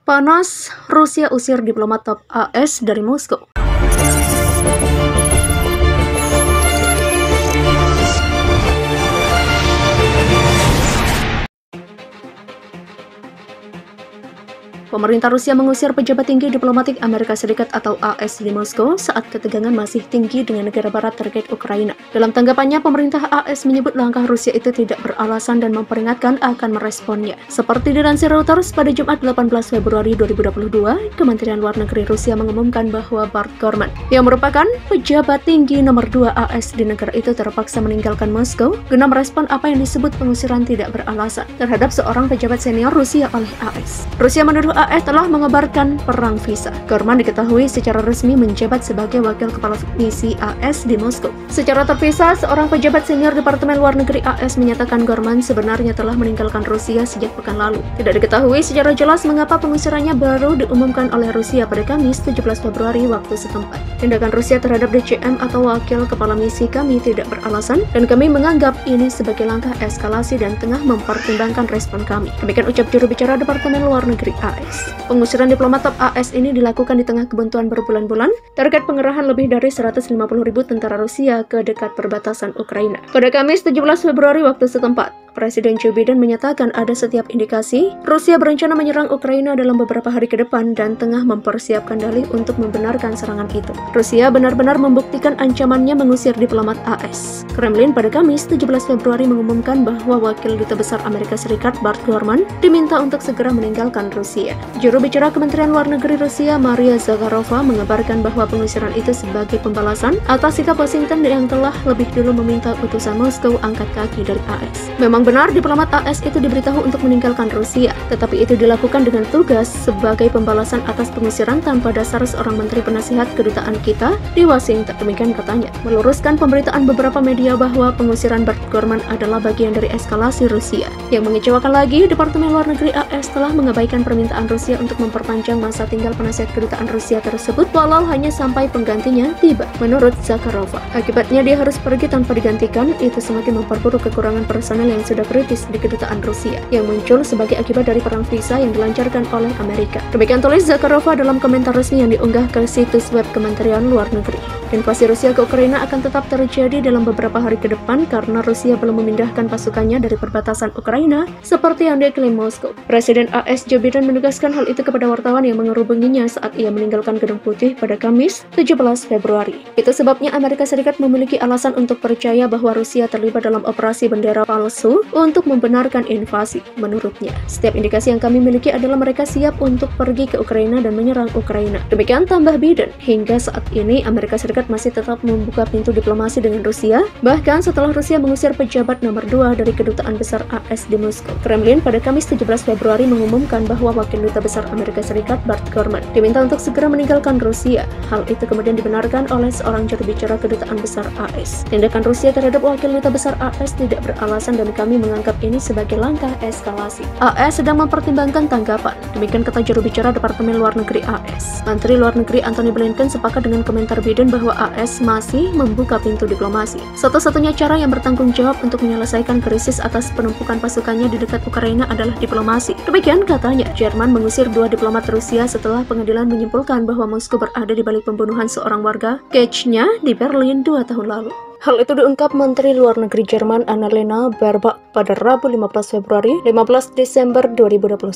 Panas, Rusia usir diplomat top AS dari Moskow. Pemerintah Rusia mengusir pejabat tinggi diplomatik Amerika Serikat atau AS di Moskow saat ketegangan masih tinggi dengan negara barat terkait Ukraina. Dalam tanggapannya, pemerintah AS menyebut langkah Rusia itu tidak beralasan dan memperingatkan akan meresponnya. Seperti dilansir Reuters, pada Jumat 18 Februari 2022, Kementerian Luar Negeri Rusia mengumumkan bahwa Bart Gorman, yang merupakan pejabat tinggi nomor 2 AS di negara itu, terpaksa meninggalkan Moskow guna merespon apa yang disebut pengusiran tidak beralasan terhadap seorang pejabat senior Rusia oleh AS. Rusia menuduh AS telah mengobarkan perang visa. Gorman diketahui secara resmi menjabat sebagai wakil kepala misi AS di Moskow. Secara terpisah, seorang pejabat senior Departemen Luar Negeri AS menyatakan Gorman sebenarnya telah meninggalkan Rusia sejak pekan lalu. Tidak diketahui secara jelas mengapa pengusirannya baru diumumkan oleh Rusia pada Kamis 17 Februari waktu setempat. Tindakan Rusia terhadap DCM atau wakil kepala misi kami tidak beralasan dan kami menganggap ini sebagai langkah eskalasi dan tengah mempertimbangkan respon kami. Demikian ucap juru bicara Departemen Luar Negeri AS. Pengusiran diplomat top AS ini dilakukan di tengah kebuntuan berbulan-bulan terkait pengerahan lebih dari 150.000 tentara Rusia ke dekat perbatasan Ukraina. Pada Kamis 17 Februari waktu setempat, Presiden Joe Biden menyatakan ada setiap indikasi Rusia berencana menyerang Ukraina dalam beberapa hari ke depan dan tengah mempersiapkan dalih untuk membenarkan serangan itu. Rusia benar-benar membuktikan ancamannya mengusir diplomat AS. Kremlin pada Kamis 17 Februari mengumumkan bahwa Wakil Duta Besar Amerika Serikat Bart Gorman diminta untuk segera meninggalkan Rusia. Juru bicara Kementerian Luar Negeri Rusia Maria Zakharova mengabarkan bahwa pengusiran itu sebagai pembalasan atas sikap Washington yang telah lebih dulu meminta utusan Moskow angkat kaki dari AS. Memang benar diplomat AS itu diberitahu untuk meninggalkan Rusia, tetapi itu dilakukan dengan tugas sebagai pembalasan atas pengusiran tanpa dasar seorang menteri penasihat kedutaan kita di Washington. Demikian katanya, meluruskan pemberitaan beberapa media bahwa pengusiran Bart Gorman adalah bagian dari eskalasi Rusia. Yang mengecewakan lagi, Departemen Luar Negeri AS telah mengabaikan permintaan Rusia untuk memperpanjang masa tinggal penasihat kedutaan Rusia tersebut walau hanya sampai penggantinya tiba, menurut Zakharova. Akibatnya dia harus pergi tanpa digantikan, itu semakin memperburuk kekurangan personel yang sudah kritis di kedutaan Rusia yang muncul sebagai akibat dari perang visa yang dilancarkan oleh Amerika. Demikian tulis Zakharova dalam komentar resmi yang diunggah ke situs web Kementerian Luar Negeri. Invasi Rusia ke Ukraina akan tetap terjadi dalam beberapa hari ke depan karena Rusia belum memindahkan pasukannya dari perbatasan Ukraina seperti yang diklaim Moskow. Presiden AS Joe Biden menegaskan hal itu kepada wartawan yang mengerubunginya saat ia meninggalkan Gedung Putih pada Kamis 17 Februari. Itu sebabnya Amerika Serikat memiliki alasan untuk percaya bahwa Rusia terlibat dalam operasi bendera palsu untuk membenarkan invasi. Menurutnya, setiap indikasi yang kami miliki adalah mereka siap untuk pergi ke Ukraina dan menyerang Ukraina. Demikian tambah Biden. Hingga saat ini Amerika Serikat masih tetap membuka pintu diplomasi dengan Rusia, bahkan setelah Rusia mengusir pejabat nomor 2 dari Kedutaan Besar AS di Moskow. Kremlin pada Kamis 17 Februari mengumumkan bahwa Wakil Duta Besar Amerika Serikat Bart Gorman diminta untuk segera meninggalkan Rusia. Hal itu kemudian dibenarkan oleh seorang juru bicara Kedutaan Besar AS. Tindakan Rusia terhadap Wakil Duta Besar AS tidak beralasan dan kami menganggap ini sebagai langkah eskalasi. AS sedang mempertimbangkan tanggapan. Demikian kata juru bicara Departemen Luar Negeri AS. Menteri Luar Negeri Antony Blinken sepakat dengan komentar Biden bahwa AS masih membuka pintu diplomasi. Satu-satunya cara yang bertanggung jawab untuk menyelesaikan krisis atas penumpukan pasukannya di dekat Ukraina adalah diplomasi. Demikian katanya. Jerman mengusir 2 diplomat Rusia setelah pengadilan menyimpulkan bahwa Moskow berada di balik pembunuhan seorang warga Czechnya di Berlin 2 tahun lalu. Hal itu diungkap Menteri Luar Negeri Jerman Annalena Baerbock pada Rabu 15 Februari 15 Desember 2021.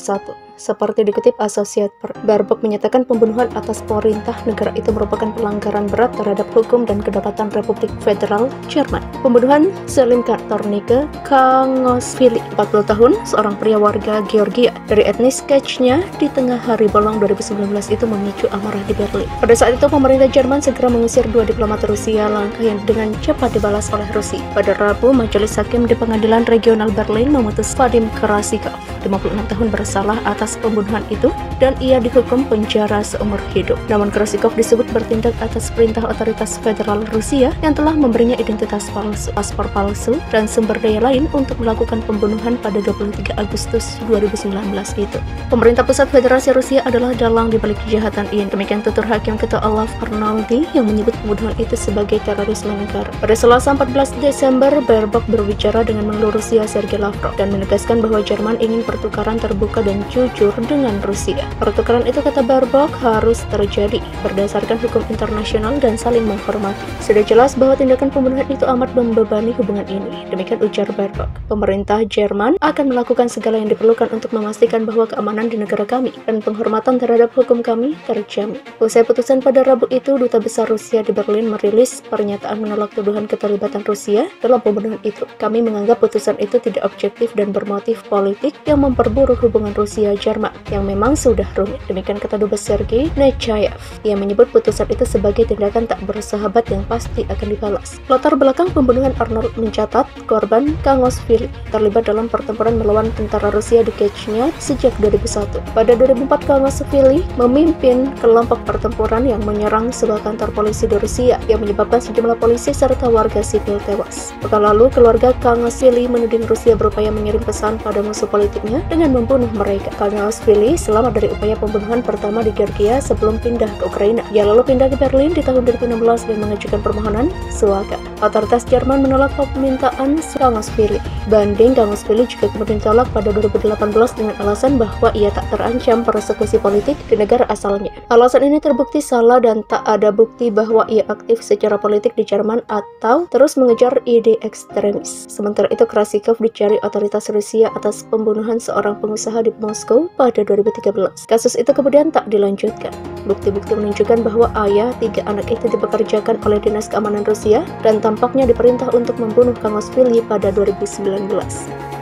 Seperti dikutip Associated Press, Baerbock menyatakan pembunuhan atas perintah negara itu merupakan pelanggaran berat terhadap hukum dan kedaulatan Republik Federal Jerman. Pembunuhan Zelinka Tornike Kangosvili, 40 tahun, seorang pria warga Georgia dari etnis Czechnya di tengah hari bolong 2019 itu memicu amarah di Berlin. Pada saat itu pemerintah Jerman segera mengusir 2 diplomat Rusia, langkah yang dengan cepat dibalas oleh Rusia. Pada Rabu, majelis hakim di Pengadilan Regional Berlin memutus Vadim Krasikov, 56 tahun, bersalah atas pembunuhan itu dan ia dihukum penjara seumur hidup. Namun Krasikov disebut bertindak atas perintah otoritas federal Rusia yang telah memberinya identitas palsu, paspor palsu, dan sumber daya lain untuk melakukan pembunuhan pada 23 Agustus 2019 itu. Pemerintah pusat Federasi Rusia adalah dalang di balik kejahatan ini. Demikian tutur Hakim Ketua Olaf Arnoldi yang menyebut pembunuhan itu sebagai terorisme negara. Pada Selasa 14 Desember, Baerbock berbicara dengan Menlu Rusia Sergei Lavrov dan menegaskan bahwa Jerman ingin pertukaran terbuka dan jujur dengan Rusia. Pertukaran itu, kata Baerbock, harus terjadi berdasarkan hukum internasional dan saling menghormati. Sudah jelas bahwa tindakan pembunuhan itu amat membebani hubungan ini. Demikian ujar Baerbock. Pemerintah Jerman akan melakukan segala yang diperlukan untuk memastikan bahwa keamanan di negara kami dan penghormatan terhadap hukum kami terjamin. Usai putusan pada Rabu itu, Duta Besar Rusia di Berlin merilis pernyataan menolak tuduhan keterlibatan Rusia dalam pembunuhan itu. Kami menganggap putusan itu tidak objektif dan bermotif politik yang memperburuk hubungan Rusia-Jerman yang memang sudah rumit. Demikian kata Dubes Sergei Nechayev. Ia menyebut putusan itu sebagai tindakan tak bersahabat yang pasti akan dibalas. Latar belakang pembunuhan Arnold mencatat korban Kangosvili terlibat dalam pertempuran melawan tentara Rusia di Chechnya sejak 2001. Pada 2004, Kangosvili memimpin kelompok pertempuran yang menyerang sebuah kantor polisi di Rusia yang menyebabkan sejumlah polisi serta warga sipil tewas. Pekan lalu, keluarga Kangosvili menuding Rusia berupaya mengirim pesan pada musuh politiknya dengan membunuh mereka. Kangosvili selamat dari upaya pembunuhan pertama di Georgia sebelum pindah ke Ukraina. Ia lalu pindah ke Berlin di tahun 2016 dan mengajukan permohonan suaka. Otoritas Jerman menolak permintaan Kangosvili. Banding Kangosvili juga kemudian ditolak pada 2018 dengan alasan bahwa ia tak terancam persekusi politik di negara asalnya. Alasan ini terbukti salah dan tak ada bukti bahwa ia aktif secara politik di Jerman atau terus mengejar ide ekstremis. Sementara itu, Krasikov dicari otoritas Rusia atas pembunuhan seorang pengusaha di Moskow pada 2013. Kasus itu kemudian tak dilanjutkan. Bukti-bukti menunjukkan bahwa ayah tiga anak itu dipekerjakan oleh Dinas Keamanan Rusia dan tampaknya diperintah untuk membunuh Kangosvili pada 2019.